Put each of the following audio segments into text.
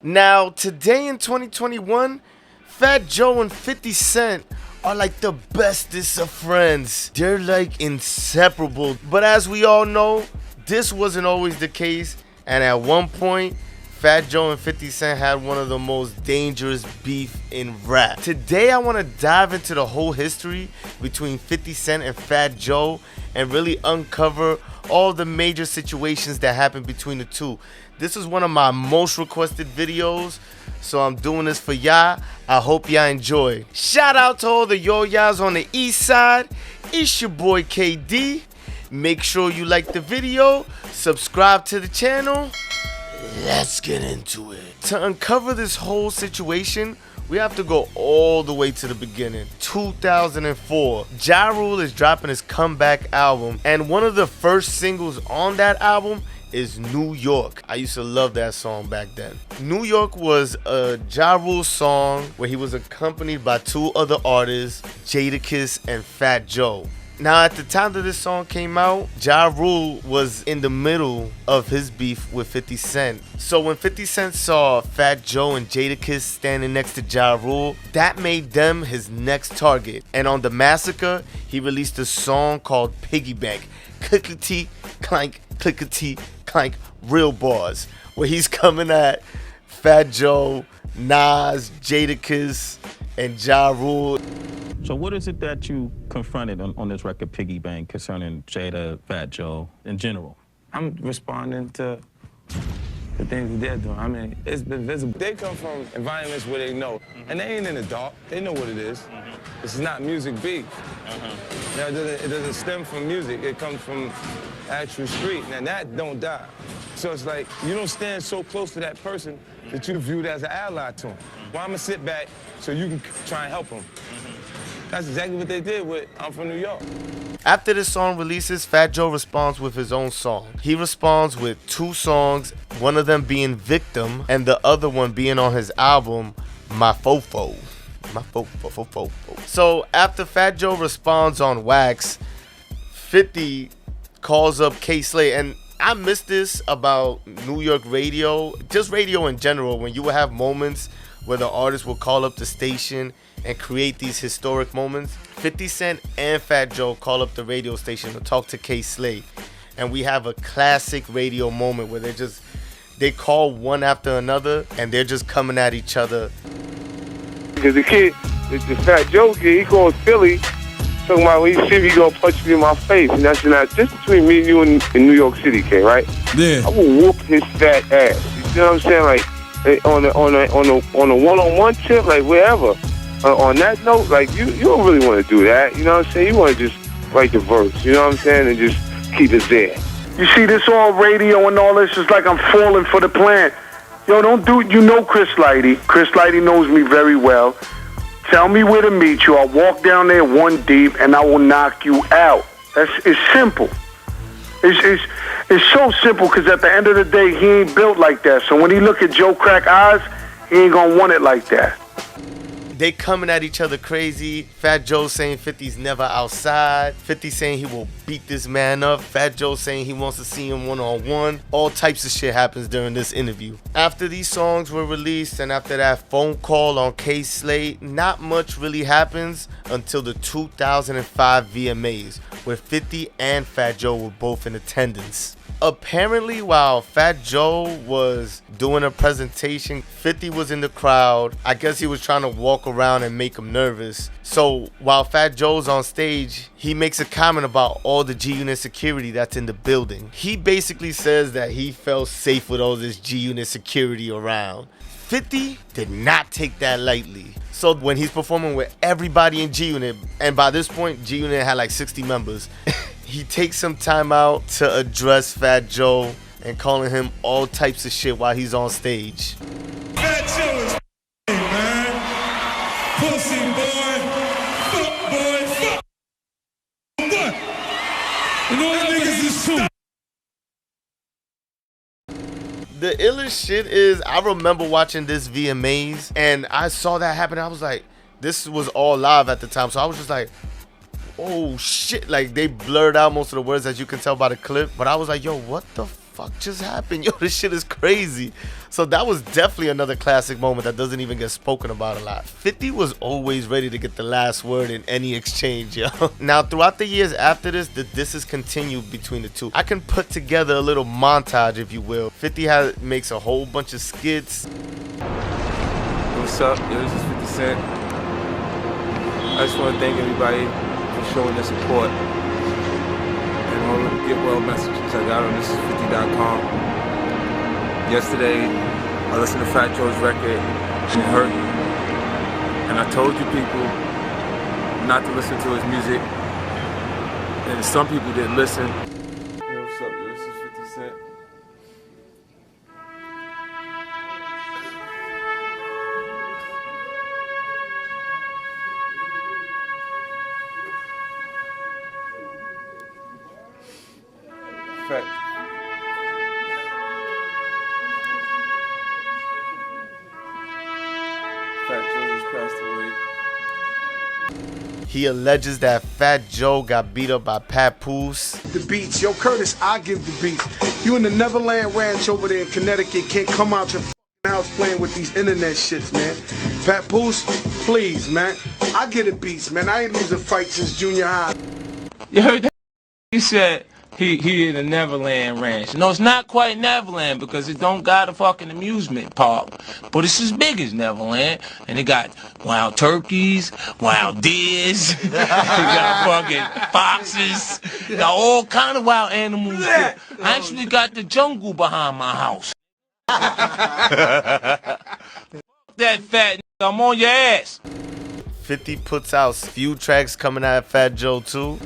Now, today in 2021, Fat Joe and 50 Cent are like the bestest of friends. They're like inseparable. But as we all know, this wasn't always the case. And at one point, Fat Joe and 50 Cent had one of the most dangerous beef in rap. Today, I want to dive into the whole history between 50 Cent and Fat Joe and really uncover all the major situations that happened between the two. This is one of my most requested videos, so I'm doing this for y'all. I hope y'all enjoy. Shout out to all the yo-yas on the east side. It's your boy KD. Make sure you like the video, subscribe to the channel. Let's get into it. To uncover this whole situation, we have to go all the way to the beginning. 2004. Ja Rule is dropping his comeback album, and one of the first singles on that album is New York. I used to love that song back then. New York was a Ja Rule song where he was accompanied by two other artists, Jadakiss and Fat Joe. Now, at the time that this song came out, Ja Rule was in the middle of his beef with 50 Cent. So when 50 Cent saw Fat Joe and Jadakiss standing next to Ja Rule, that made them his next target. And on The Massacre, he released a song called Piggy Bank. Clickety clank, clickety clank, real bars, where he's coming at Fat Joe, Nas, Jadakiss, and Ja Rule. So what is it that you confronted on this record, Piggy Bank, concerning Jada, Fat Joe, in general? I'm responding to the things that they're doing. I mean, it's been visible. They come from environments where they know, and they ain't in the dark. They know what it is. This is not music beef. Now, it doesn't stem from music. It comes from actual street, and that don't die. So it's like, you don't stand so close to that person that you viewed as an ally to him. Well, I'm gonna sit back so you can try and help him. That's exactly what they did with I'm from New York. After this song releases, Fat Joe responds with his own song. He responds with two songs, one of them being Victim and the other one being on his album, My Fofo. My Fofo. So after Fat Joe responds on Wax, 50 calls up K-Slay, and I miss this about New York radio, just radio in general, when you would have moments where the artist will call up the station and create these historic moments. 50 Cent and Fat Joe call up the radio station to talk to K-Slay, and we have a classic radio moment where they call one after another and they're just coming at each other. Because the Fat Joe kid, he called Philly, talking about when he see me, he gonna punch me in my face. And that's not just between me and you in New York City, kid, right? Yeah. I will whoop his fat ass. You know what I'm saying? Like on a one-on-one tip, like wherever. On that note, like you don't really want to do that. You know what I'm saying? You want to just write the verse. You know what I'm saying? And just keep it there. You see this all radio and all this is like I'm falling for the plant. Yo, don't do it. You know Chris Lighty. Chris Lighty knows me very well. Tell me where to meet you. I'll walk down there one deep and I will knock you out. It's simple. It's so simple because at the end of the day, he ain't built like that. So when he look at Joe Crack eyes, he ain't gonna want it like that. They coming at each other crazy. Fat Joe saying 50's never outside. 50 saying he will beat this man up. Fat Joe saying he wants to see him one-on-one. All types of shit happens during this interview. After these songs were released and after that phone call on K-Slay, not much really happens until the 2005 VMAs, where 50 and Fat Joe were both in attendance. Apparently, while Fat Joe was doing a presentation, 50 was in the crowd. I guess he was trying to walk around and make him nervous. So while Fat Joe's on stage, he makes a comment about all the G-Unit security that's in the building. He basically says that he felt safe with all this G-Unit security around. 50 did not take that lightly. So when he's performing with everybody in G-Unit, and by this point, G-Unit had like 60 members, he takes some time out to address Fat Joe and calling him all types of shit while he's on stage. Fat Joe is man. Pussy boy, fuck boy, fuck what? And all niggas is so. The illest shit is, I remember watching this VMAs and I saw that happen. I was like, this was all live at the time. So I was just like, oh shit. Like they blurred out most of the words, as you can tell by the clip. But I was like, yo, what the fuck just happened? Yo, this shit is crazy. So that was definitely another classic moment that doesn't even get spoken about a lot. 50 was always ready to get the last word in any exchange, yo. Now, throughout the years after this, the disses continued between the two. I can put together a little montage, if you will. 50 makes a whole bunch of skits. What's up? Yo, this is 50 Cent. I just want to thank everybody for showing their support and all of the get well messages I got on thisis50.com. Yesterday, I listened to Fat Joe's record, and it hurt me. And I told you people not to listen to his music, and some people didn't listen. Hey, what's up? This is 50 Cent. Fat Joe just passed away. He alleges that Fat Joe got beat up by Papoose. The beats. Yo, Curtis, I give the beats. You in the Neverland Ranch over there in Connecticut can't come out your house playing with these internet shits, man. Papoose, please, man. I get the beats, man. I ain't losing fights since junior high. You heard that? He said he in the Neverland Ranch. No, it's not quite Neverland because it don't got a fucking amusement park. But it's as big as Neverland. And it got wild turkeys, wild deers, it got fucking foxes, got all kind of wild animals. I actually got the jungle behind my house. That fat nigga, I'm on your ass. 50 puts out feud tracks coming out of Fat Joe too.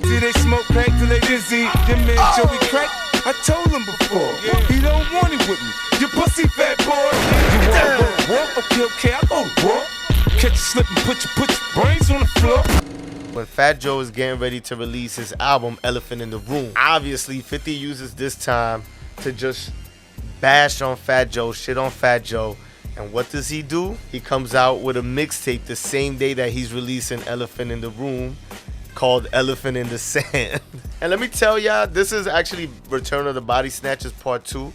See, they smoke crack till they dizzy. Your man Joey crack, I told him before. He don't want it with me. You pussy fat boy. You want war? Okay, I go to war. Catch you slipping, put your brains on the floor. When Fat Joe is getting ready to release his album, Elephant in the Room, obviously 50 uses this time to just bash on Fat Joe, shit on Fat Joe. And what does he do? He comes out with a mixtape the same day that he's releasing Elephant in the Room, called Elephant in the Sand. And let me tell y'all, this is actually Return of the Body Snatchers Part 2.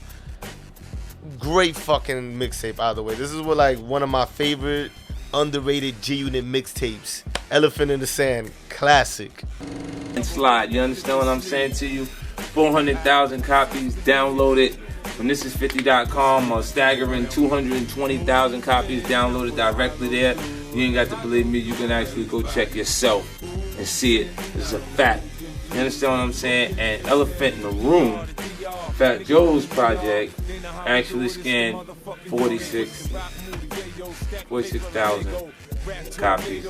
Great fucking mixtape, by the way. This is one of my favorite underrated G-Unit mixtapes. Elephant in the Sand, classic. And slide, you understand what I'm saying to you? 400,000 copies downloaded from thisis50.com, a staggering 220,000 copies downloaded directly there. You ain't got to believe me, you can actually go check yourself and see it. It's a fact. You understand what I'm saying? And Elephant in the Room, Fat Joe's project, actually scanned 46,000 copies,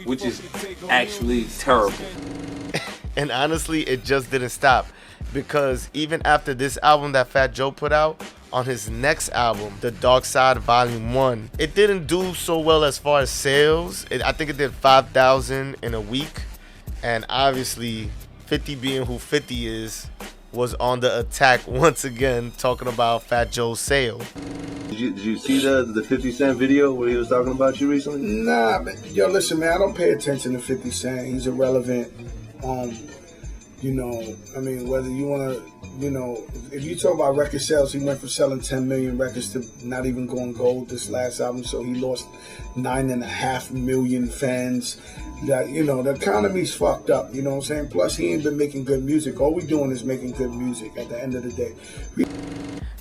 which is actually terrible. And honestly, it just didn't stop, because even after this album that Fat Joe put out, on his next album, The Dark Side Volume 1, it didn't do so well as far as sales. I think it did 5,000 in a week. And obviously, 50 being who 50 is, was on the attack once again, talking about Fat Joe's sale. Did you see the 50 Cent video where he was talking about you recently? Nah, man. Yo, listen, man, I don't pay attention to 50 Cent. He's irrelevant. I mean, whether you want to, if you talk about record sales, he went from selling 10 million records to not even going gold this last album, so he lost 9.5 million fans. That, the economy's fucked up, you know what I'm saying? Plus, he ain't been making good music. All we doing is making good music at the end of the day.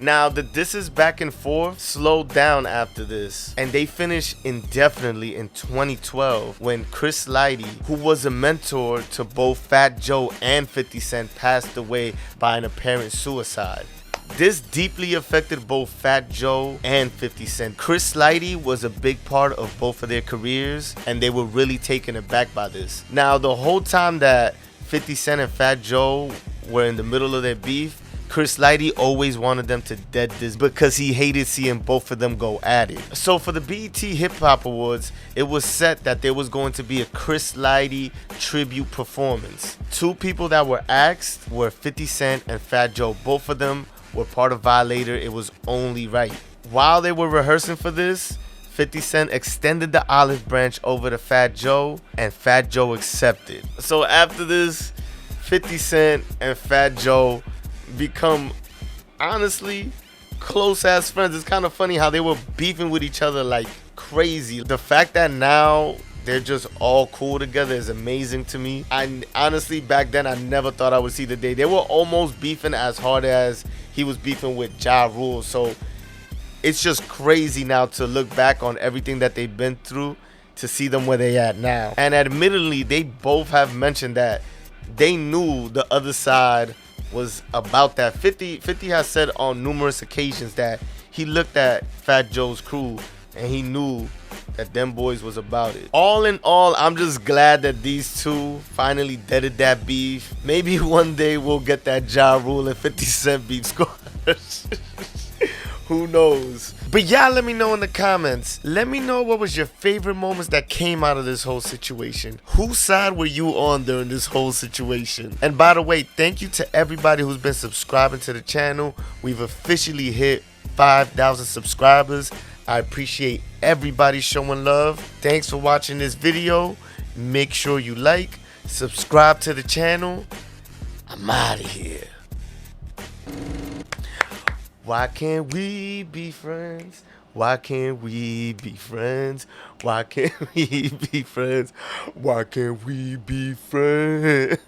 Now, the disses back and forth slowed down after this, and they finished indefinitely in 2012 when Chris Lighty, who was a mentor to both Fat Joe and 50 Cent, passed away by an apparent suicide. This deeply affected both Fat Joe and 50 Cent. Chris Lighty was a big part of both of their careers, and they were really taken aback by this. Now, the whole time that 50 Cent and Fat Joe were in the middle of their beef, Chris Lighty always wanted them to dead this because he hated seeing both of them go at it. So for the BET Hip Hop Awards, it was set that there was going to be a Chris Lighty tribute performance. Two people that were asked were 50 Cent and Fat Joe. Both of them were part of Violator. It was only right. While they were rehearsing for this, 50 Cent extended the olive branch over to Fat Joe, and Fat Joe accepted. So after this, 50 Cent and Fat Joe become honestly close ass friends. It's kind of funny how they were beefing with each other like crazy. The fact that now they're just all cool together is amazing to me. I honestly, back then, I never thought I would see the day. They were almost beefing as hard as he was beefing with Ja Rule. So it's just crazy now to look back on everything that they've been through to see them where they at now. And admittedly, they both have mentioned that they knew the other side was about that. 50 has said on numerous occasions that he looked at Fat Joe's crew and he knew that them boys was about it. All in all, I'm just glad that these two finally deaded that beef. Maybe one day we'll get that Ja Rule and 50 Cent beef squash. Who knows? But y'all let me know in the comments. Let me know what was your favorite moments that came out of this whole situation. Whose side were you on during this whole situation? And by the way, thank you to everybody who's been subscribing to the channel. We've officially hit 5,000 subscribers. I appreciate everybody showing love. Thanks for watching this video. Make sure you like, subscribe to the channel. I'm out of here. Why can't we be friends? Why can't we be friends? Why can't we be friends? Why can't we be friends?